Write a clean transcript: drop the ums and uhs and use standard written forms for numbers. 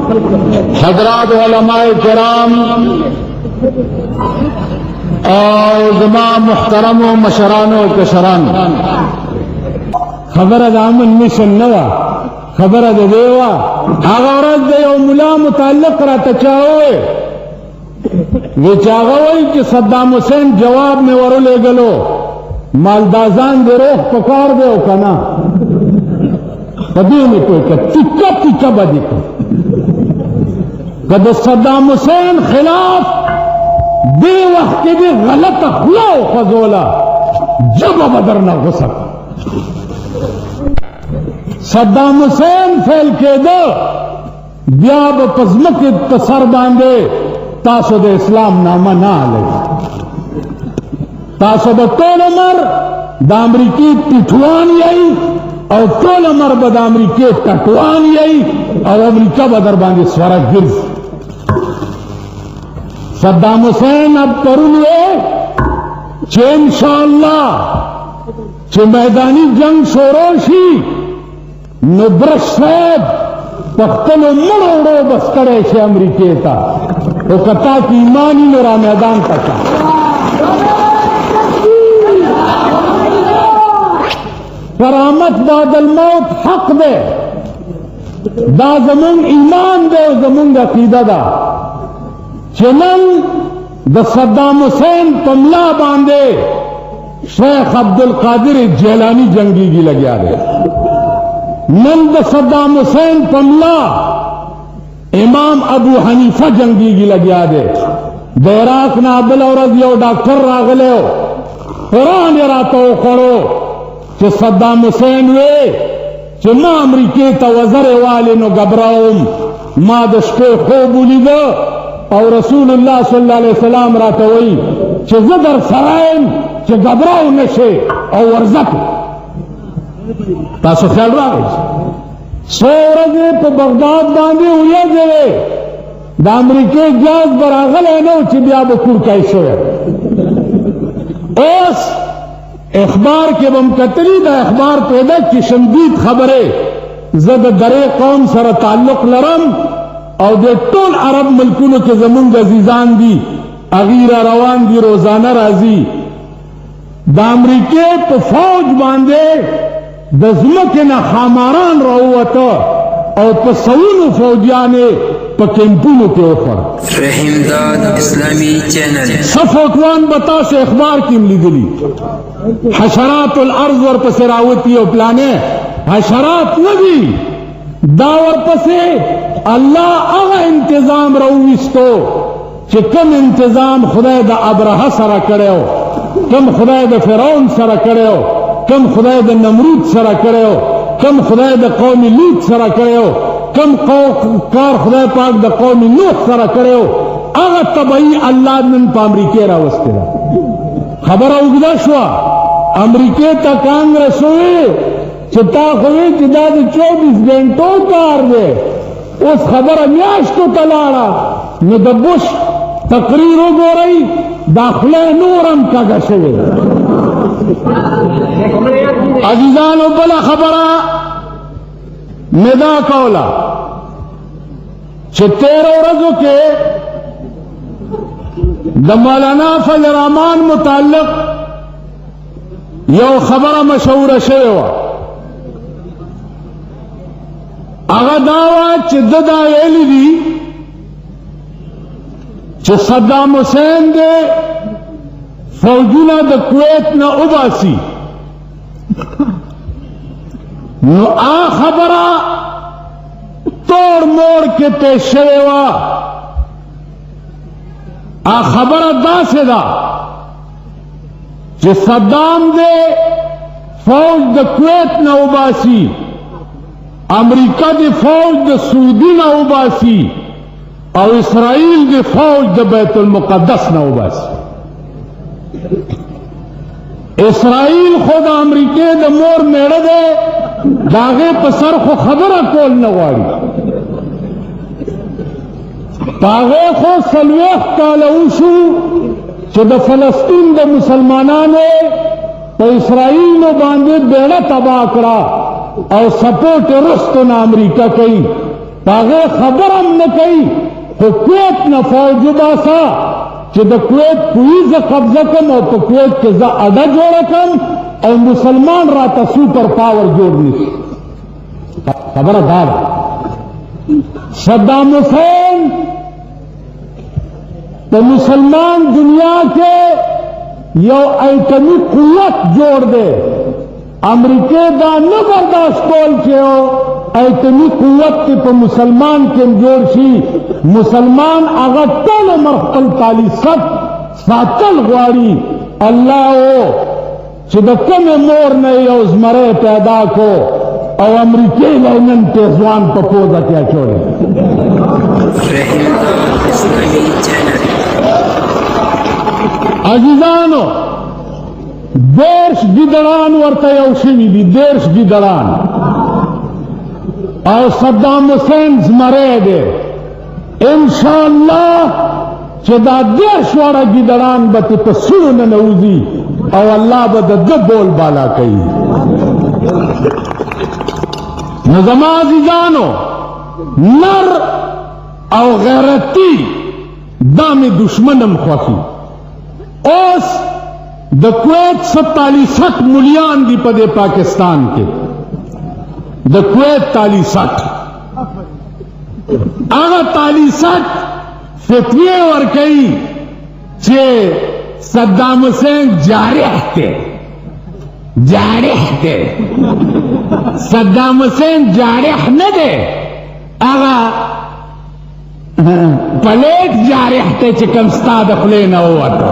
हजरात उलमाए किराम और जमा मुहतरम व मशरान व कशरान, खबर दामन मिशन नवा खबर देवा आगारज दे मुला मुताल्लिक रहता चाहे वे चाहवई कि सद्दाम हुसैन जवाब में वरो ले गलो मालदाजान दे रोह पकार दे कना कभी नहीं कोई टिक्का टिक्का बदी को कद सद्दाम हुसैन खिलाफ बे वक्त के भी गलत हुआ फजोला जब बदर न हो सका सद्दाम हुसैन फैल के दो ब्याब पजमक तसर बांधे तासो दे इस्लाम नामा ना ले तासो द तोल उमर द अमरीकी पिठुआन यही और तोल उमर बद अमरीकी टटुआन यही और अमरीका बदर बांधे स्वरा गिर्ज सद्दाम हुसैन अब करुण चे इंशाअल्लाह चे मैदानी जंग शोरोशी नुब्रश साहब पख्तन मुड़ो बस करे से अमरीके का वो कता की ईमानी मेरा मैदान कता करामत बादल मौत हक दे दा जमुन ईमान दे जमुन अकीदा दा चनन द सद्दाम हुसैन पमला बांधे शेख अब्दुल कादिर जेलानी जंगी की लग्या दे नंद सद्दाम हुसैन पमला इमाम अबू हनीफा जंगी की लग्या दे देराक नाबल और यो डॉक्टर रागले कुरान रातो करो कि सद्दाम हुसैन वे कि मां अमरीके तवजर वाले नो घबराऊम मां दशपे खो बुली दो और रसूलुल्लाह सल्लल्लाहु अलैहि वसल्लम रातोई कि जदर सरायन कि घबराओ नशे और वर्जक तासो ख्याल रहा सोरजे पे बगदाद बांधे हुए जरे द अमरीके जाज बरागल है नो चिबिया बकुर कैसे उस अखबार के बमकतरी द अखबार पैदा की शमदीद खबरें जद दरे कौम सर ताल्लुक लरम और दे टोल अरब मुल्कों के जमुन गजीजान दी अगीरा रवान दी रोजाना राजी द अमरीके तो फौज बांधे दजमक न खामारान रहुआत और पसऊन फौजिया ने पकेम्पुल के ऊपर रहीमदाद इस्लामी चैनल सफोकवान बता से अखबार की लिगली हशरातुल अर्ज और पसरावती और प्लाने हशरात नबी दावर पसे अल्लाह अगा इंतजाम रहुइस्तो कि कम इंतजाम खुदा द अबरहा सरा करे हो कम खुदा द फिरौन सरा करे हो कम खुदा द नमरूद सरा करे हो कम खुदा द कौमी लूत सरा करे हो कम कार खुदा पाक द कौमी नूह सरा करे हो अगर तबई अल्लाह नन अमरीके रावस्ते खबर उगदा शुआ अमरीके का कांग्रेस हुए चिता हुई जिदा 24 घंटों कार दे उस खबर अम्याश को तलाड़ा न दबुश तकरीरों गो रही दाखिले नूरम का गशे अजीजान बला खबरा निदा कौला तेरह रजों के द मौलाना फजल रहमान मुताल्लिक यो खबरा मशहूर शेवा अगर दावा चिद्दा एली दी च सद्दाम हुसैन दे फौजुना द कुवैत न उबासी नो आ खबरा तोड़ मोड़ के पेशेवा आ खबरा दासेदा कि सद्दाम दे फौज द कुवैत न उबासी अमरीका दी फौज द सऊदी न उबासी और इसराइल दी फौज द बैतुल मुकद्दस न उबासी इसराइल खुद अमरीके द मोर मेड़ दे दागे पसर को खबर कोल न वाड़ी दागे को सलवेख कालऊशु जो द फलस्तीन द मुसलमाना ने तो इसराइल ने बांधे बेड़ा तबाह करा और सपोर्ट रुस्त न अमरीका कई پاغه خبر هم نه کوي خو کویت نه فوج وباسه چې د کویت کوي زه قبضه کم او په کویت کې زه اډه جوړه کم او مسلمان راته سوپر پاور جوړ نشي. خبره دا ده صدام حسین په مسلمان دنیا کې یو ایټمی قوت جوړ دی. امریکې دا نه برداشت کول چې یو ایټمی قوت په مسلمان کې جوړ شي. مسلمان هغه ټول عمر خپل تالیسات ساتل غواړي. الله چې د کومې مور نه یو زمری پیدا کو او امریکې له نن تیزوان په پوزه کې اچولی. رحیم اسلامی چینل. عزیزانو 10 ګیدړان ورته یو شوي دي. 10 ګیدړان او صدام حسین زمری دی. انشاءالله چې دا 10 وړه ګیدړان به په سړو ننوځي او الله به د ده بول بالا کوي. نو زما عزیزانو نر او غیرتی دا مې دشمنم خوښي. اوس د کویت 47 ملیان دي په دې پاکستان کې. د کویت 47 هغه 47 فتوی ورکوي چې صدام حسین جارح دی. جارح دی. صدام حسین جارح نه دی. هغه پلیټ جارح دی چې کوم ستا د خولې نه ووته.